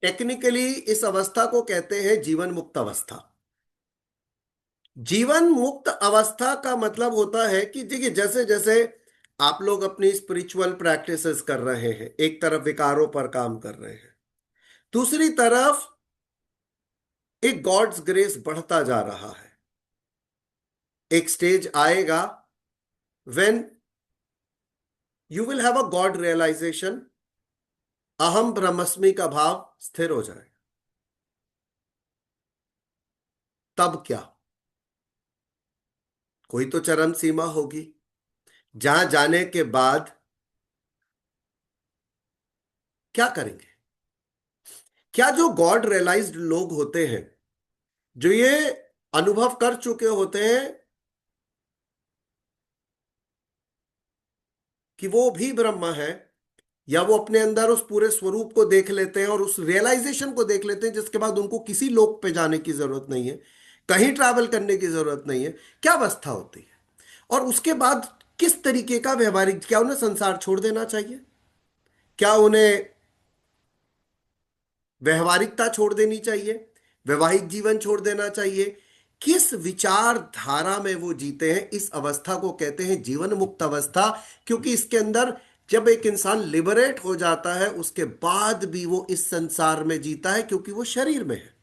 Technically इस अवस्था को कहते हैं जीवन मुक्त अवस्था। जीवन मुक्त अवस्था का मतलब होता है कि देखिए, जैसे जैसे आप लोग अपनी स्पिरिचुअल प्रैक्टिसेस कर रहे हैं, एक तरफ विकारों पर काम कर रहे हैं, दूसरी तरफ एक गॉड्स ग्रेस बढ़ता जा रहा है। एक स्टेज आएगा when you will have a God realization, अहम ब्रह्मस्मि का भाव स्थिर हो जाए। तब क्या? कोई तो चरम सीमा होगी जहां जाने के बाद क्या करेंगे? क्या जो गॉड रियलाइज्ड लोग होते हैं, जो ये अनुभव कर चुके होते हैं कि वो भी ब्रह्म है, या वो अपने अंदर उस पूरे स्वरूप को देख लेते हैं और उस रियलाइजेशन को देख लेते हैं जिसके बाद उनको किसी लोक पे जाने की जरूरत नहीं है, कहीं ट्रैवल करने की जरूरत नहीं है, क्या अवस्था होती है? और उसके बाद किस तरीके का व्यवहारिक, क्या उन्हें संसार छोड़ देना चाहिए? क्या उन्हें व्यवहारिकता छोड़ देनी चाहिए? वैवाहिक जीवन छोड़ देना चाहिए? किस विचारधारा में वो जीते हैं, इस अवस्था को कहते हैं जीवन मुक्त अवस्था। क्योंकि इसके अंदर जब एक इंसान लिबरेट हो जाता है, उसके बाद भी वो इस संसार में जीता है, क्योंकि वो शरीर में है।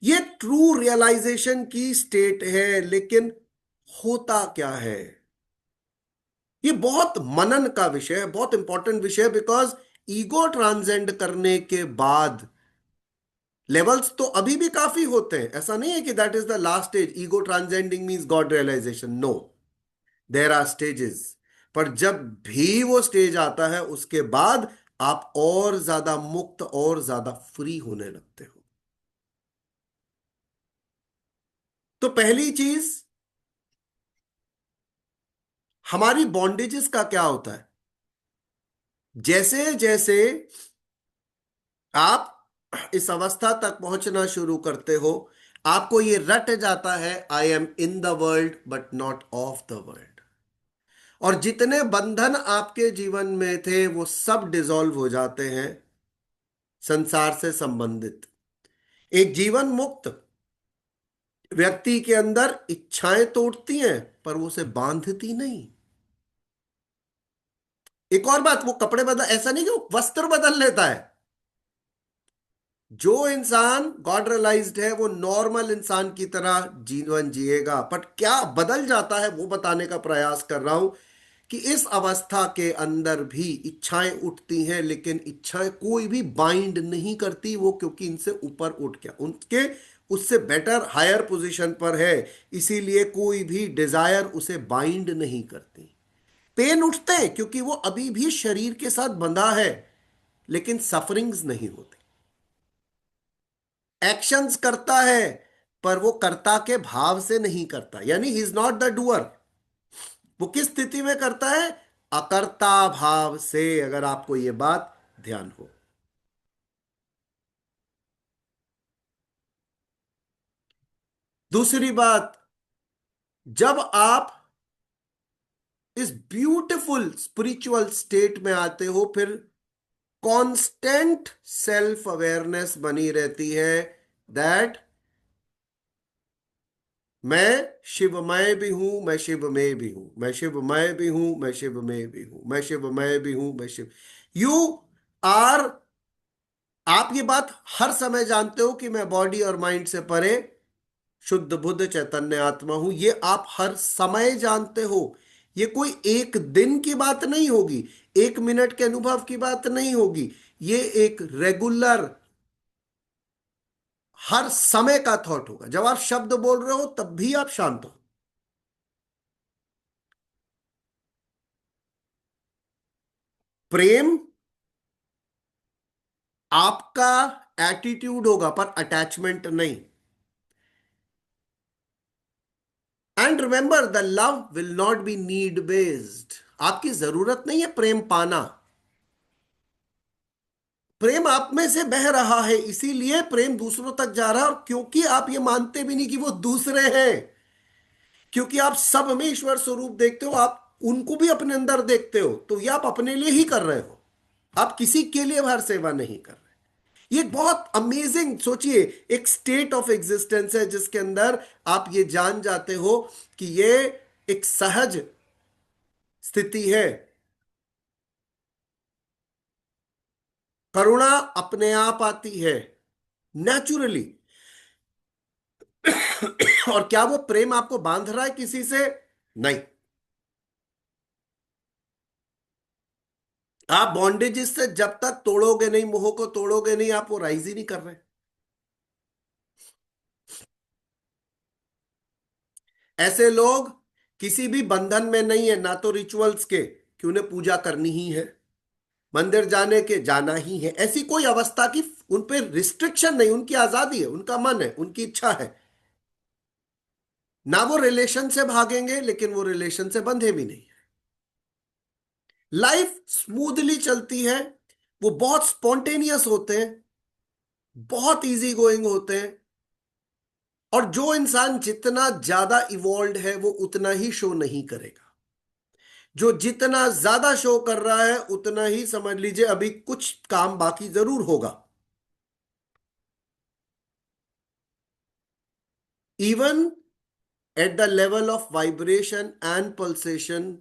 ये ट्रू रियलाइजेशन की स्टेट है। लेकिन होता क्या है? ये बहुत मनन का विषय है, बहुत इंपॉर्टेंट विषय है, बिकॉज ईगो ट्रांसेंड करने के बाद लेवल्स तो अभी भी काफी होते हैं। ऐसा नहीं है कि that is the last stage, ego transcending means God realization. No, there are stages. पर जब भी वो स्टेज आता है, उसके बाद आप और ज्यादा मुक्त और ज्यादा फ्री होने लगते हो। तो पहली चीज, हमारी बॉन्डेजेस का क्या होता है? जैसे जैसे आप इस अवस्था तक पहुंचना शुरू करते हो, आपको ये रट जाता है, I am in the world but not of the world. और जितने बंधन आपके जीवन में थे वो सब डिसॉल्व हो जाते हैं संसार से संबंधित। एक जीवन मुक्त व्यक्ति के अंदर इच्छाएं तो उठती हैं, पर वो उसे बांधती नहीं। एक और बात, वो कपड़े बदल, ऐसा नहीं कि वो वस्त्र बदल लेता है। जो इंसान गॉड रियलाइज्ड है वो नॉर्मल इंसान की तरह जीवन जिएगा, बट क्या बदल जाता है वो बताने का प्रयास कर रहा हूं। कि इस अवस्था के अंदर भी इच्छाएं उठती हैं, लेकिन इच्छाएं कोई भी बाइंड नहीं करती वो, क्योंकि इनसे ऊपर उठ गया, उनके उससे बेटर हायर पोजीशन पर है। इसीलिए कोई भी डिजायर उसे बाइंड नहीं करती। पेन उठते हैं क्योंकि वो अभी भी शरीर के साथ बंधा है, लेकिन सफरिंग्स नहीं होती। एक्शंस करता है, पर वो कर्ता के भाव से नहीं करता, यानी he is not the doer. वो किस स्थिति में करता है? अकर्ता भाव से, अगर आपको ये बात ध्यान हो। दूसरी बात, जब आप इस ब्यूटीफुल स्पिरिचुअल स्टेट में आते हो, फिर कांस्टेंट सेल्फ अवेयरनेस बनी रहती है दैट मैं शिवमय भी हूं, मैं शिव में भी हूं, मैं शिवमय भी हूं, मैं शिव में भी हूं, मैं शिवमय भी हूं, मैं शिव। यू आर, आप ये बात हर समय जानते हो कि मैं बॉडी और माइंड से परे शुद्ध बुद्ध चैतन्य आत्मा हूं। ये आप हर समय जानते हो। ये कोई एक दिन की बात नहीं होगी, एक मिनट के अनुभव की बात नहीं होगी। ये एक रेगुलर, हर समय का थॉट होगा। जब आप शब्द बोल रहे हो तब भी आप शांत हो। प्रेम आपका एटीट्यूड होगा, पर अटैचमेंट नहीं। And remember, the love will not be need based. आपकी जरूरत नहीं है प्रेम पाना। प्रेम आप में से बह रहा है, इसीलिए प्रेम दूसरों तक जा रहा है। और क्योंकि आप ये मानते भी नहीं कि वो दूसरे हैं, क्योंकि आप सब में ईश्वर स्वरूप देखते हो, आप उनको भी अपने अंदर देखते हो, तो ये आप अपने लिए ही कर रहे हो। आप किसी के लिए हर सेवा नहीं कर रहे। ये बहुत अमेजिंग, सोचिए, एक स्टेट ऑफ एग्जिस्टेंस है जिसके अंदर आप ये जान जाते हो कि ये एक सहज स्थिति है। करुणा अपने आप आती है नेचुरली। और क्या वो प्रेम आपको बांध रहा है किसी से? नहीं। आप बॉन्डेजेस से जब तक तोड़ोगे नहीं, मोह को तोड़ोगे नहीं, आप वो राइज ही नहीं कर रहे। ऐसे लोग किसी भी बंधन में नहीं है, ना तो रिचुअल्स के कि उन्हें पूजा करनी ही है, मंदिर जाने के जाना ही है, ऐसी कोई अवस्था की उन पे रिस्ट्रिक्शन नहीं। उनकी आजादी है, उनका मन है, उनकी इच्छा है। ना वो रिलेशन से भागेंगे, लेकिन वो रिलेशन से बंधे भी नहीं। लाइफ स्मूथली चलती है। वो बहुत स्पॉन्टेनियस होते हैं, बहुत इजी गोइंग होते हैं। और जो इंसान जितना ज्यादा इवॉल्व है वो उतना ही शो नहीं करेगा। जो जितना ज्यादा शो कर रहा है उतना ही, समझ लीजिए, अभी कुछ काम बाकी जरूर होगा। Even at the level of vibration and pulsation,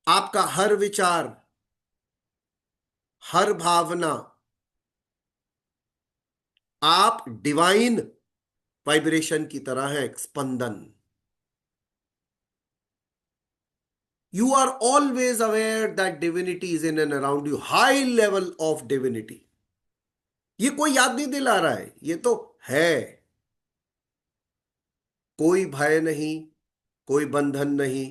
आपका हर विचार, हर भावना, आप डिवाइन वाइब्रेशन की तरह है, एक स्पंदन। You are always aware that divinity is in and around you, high level of divinity. ये कोई याद नहीं दिला रहा है, ये तो है। कोई भय नहीं, कोई बंधन नहीं।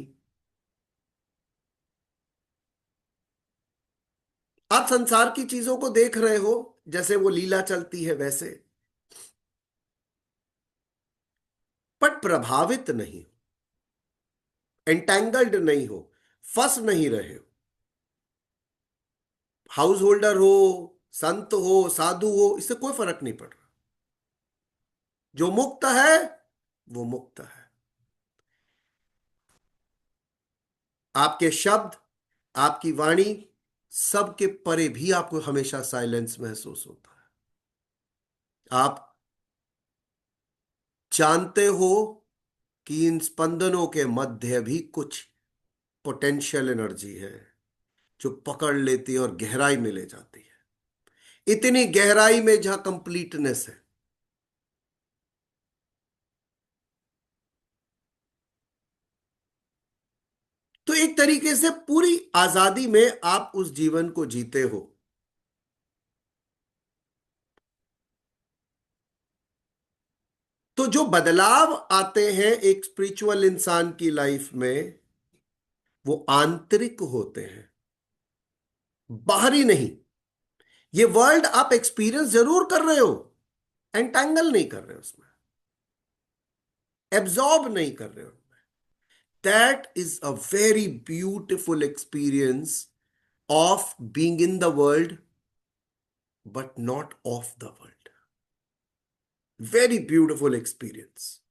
आप संसार की चीजों को देख रहे हो जैसे वो लीला चलती है वैसे, बट प्रभावित नहीं, एंटेंगल्ड नहीं हो, फंस नहीं रहे हो। हाउस होल्डर हो, संत हो, साधु हो, इससे कोई फर्क नहीं पड़ रहा। जो मुक्त है वो मुक्त है। आपके शब्द, आपकी वाणी, सबके परे भी आपको हमेशा साइलेंस महसूस होता है। आप जानते हो कि इन स्पंदनों के मध्य भी कुछ पोटेंशियल एनर्जी है जो पकड़ लेती है और गहराई में ले जाती है, इतनी गहराई में जहां कंप्लीटनेस है। तो एक तरीके से पूरी आजादी में आप उस जीवन को जीते हो। तो जो बदलाव आते हैं एक स्पिरिचुअल इंसान की लाइफ में, वो आंतरिक होते हैं, बाहरी नहीं। ये वर्ल्ड आप एक्सपीरियंस जरूर कर रहे हो, एंटेंगल नहीं कर रहे हो उसमें, एब्जॉर्ब नहीं कर रहे हो। That is a very beautiful experience of being in the world but not of the world. Very beautiful experience.